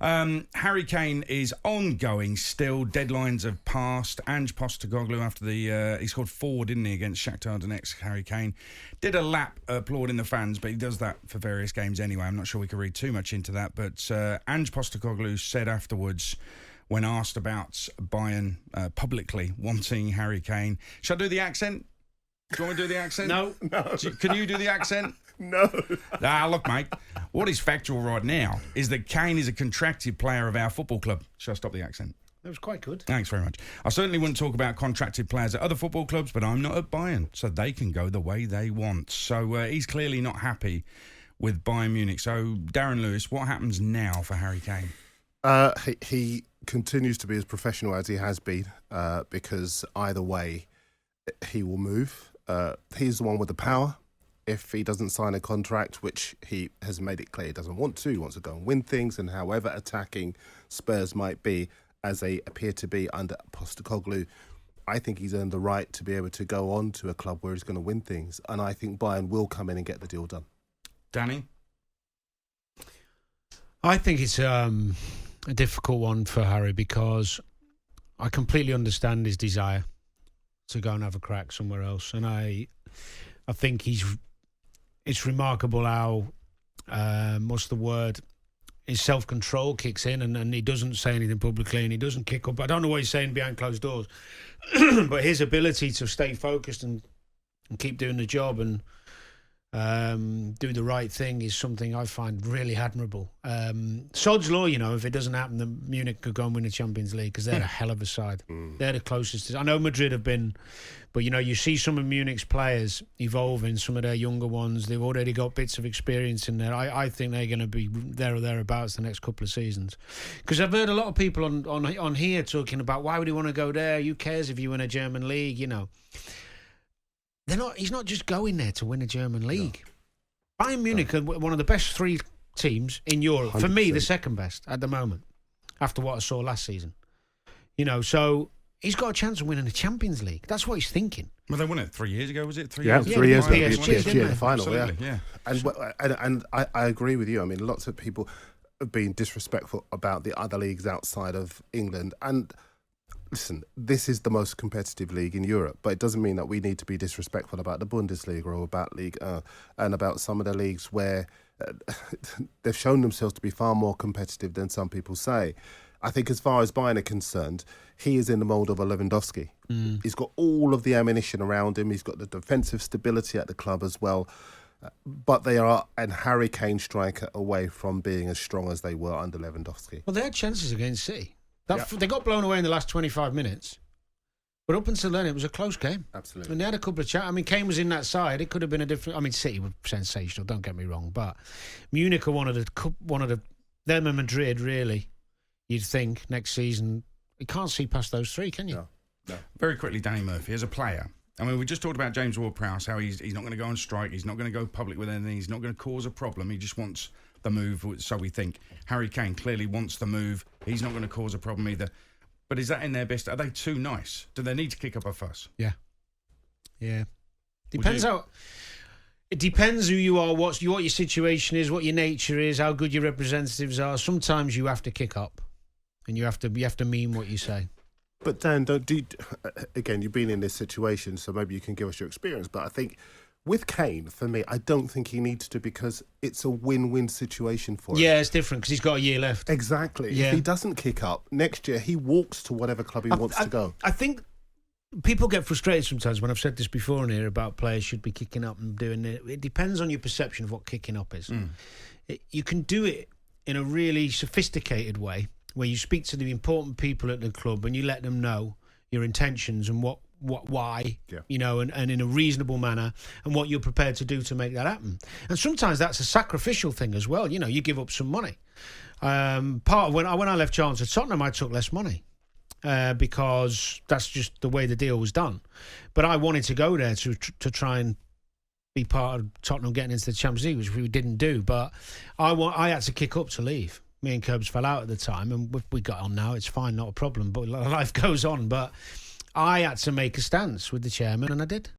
Harry Kane is ongoing still. Deadlines have passed. Ange Postecoglou, after he scored 4, didn't he, against Shakhtar Donetsk. Harry Kane did a lap applauding the fans, but he does that for various games anyway. I'm not sure we can read too much into that, but Ange Postecoglou said afterwards, when asked about Bayern publicly wanting Harry Kane. Shall I do the accent? Do you want me to do the accent? No. Can you do the accent? No. Look, mate, what is factual right now is that Kane is a contracted player of our football club. Shall I stop the accent? That was quite good. Thanks very much. I certainly wouldn't talk about contracted players at other football clubs, but I'm not at Bayern, so they can go the way they want. So he's clearly not happy with Bayern Munich. So, Darren Lewis, what happens now for Harry Kane? He continues to be as professional as he has been, because either way, he will move. He's the one with the power. If he doesn't sign a contract, which he has made it clear he doesn't want to, he wants to go and win things, and however attacking Spurs might be, as they appear to be under Postecoglou, I think he's earned the right to be able to go on to a club where he's going to win things, and I think Bayern will come in and get the deal done. Danny? I think it's a difficult one for Harry, because I completely understand his desire to go and have a crack somewhere else, and I think it's remarkable how what's the word? His self-control kicks in, and he doesn't say anything publicly, and he doesn't kick up. I don't know what he's saying behind closed doors, but his ability to stay focused and keep doing the job and do the right thing is something I find really admirable. Sod's law, if it doesn't happen, then Munich could go and win the Champions League, because they're a hell of a side. They're the closest. I know Madrid have been, but you see some of Munich's players evolving, some of their younger ones. They've already got bits of experience in there. I think they're going to be there or thereabouts the next couple of seasons. Because I've heard a lot of people on here talking about, why would he want to go there? Who cares if you win a German league? He's not just going there to win a German league. No. Bayern Munich are one of the best 3 teams in Europe. 100%. For me, the second best at the moment, after what I saw last season. So he's got a chance of winning the Champions League. That's what he's thinking. Well, they won it 3 years ago, was it? 3 years? Yeah, 3 years ago. PSG in the final, yeah. And I agree with you. I mean, lots of people have been disrespectful about the other leagues outside of England. And listen, this is the most competitive league in Europe, but it doesn't mean that we need to be disrespectful about the Bundesliga or about League and about some of the leagues where they've shown themselves to be far more competitive than some people say. I think as far as Bayern are concerned, he is in the mould of a Lewandowski. He's got all of the ammunition around him. He's got the defensive stability at the club as well. But they are an Harry Kane striker away from being as strong as they were under Lewandowski. Well, they had chances against City. They got blown away in the last 25 minutes. But up until then, it was a close game. Absolutely. And they had a couple of chances. I mean, Kane was in that side. It could have been a different... I mean, City were sensational, don't get me wrong. But Munich are one of the... Them and Madrid, really, you'd think, next season. You can't see past those 3, can you? No. Very quickly, Danny Murphy, as a player... I mean, we just talked about James Ward-Prowse, how he's not going to go on strike, he's not going to go public with anything, he's not going to cause a problem, he just wants the move, so we think. Harry Kane clearly wants the move, he's not going to cause a problem either. But is that in their best? Are they too nice? Do they need to kick up a fuss? Yeah. Depends how... It depends who you are, what your situation is, what your nature is, how good your representatives are. Sometimes you have to kick up, and you have to mean what you say. But Dan, again, you've been in this situation, so maybe you can give us your experience. But I think with Kane, for me, I don't think he needs to, because it's a win-win situation for him. Yeah, it's different because he's got a year left. Exactly. Yeah. If he doesn't kick up, next year he walks to whatever club he wants to go. I think people get frustrated sometimes when I've said this before in here about players should be kicking up and doing it. It depends on your perception of what kicking up is. You can do it in a really sophisticated way, where you speak to the important people at the club and you let them know your intentions and why, and in a reasonable manner, and what you're prepared to do to make that happen. And sometimes that's a sacrificial thing as well. You give up some money. Part of when I left Charlton to Tottenham, I took less money because that's just the way the deal was done. But I wanted to go there to try and be part of Tottenham getting into the Champions League, which we didn't do. But I had to kick up to leave. Me and Curbs fell out at the time, and we got on now. It's fine, not a problem. But life goes on. But I had to make a stance with the chairman, and I did.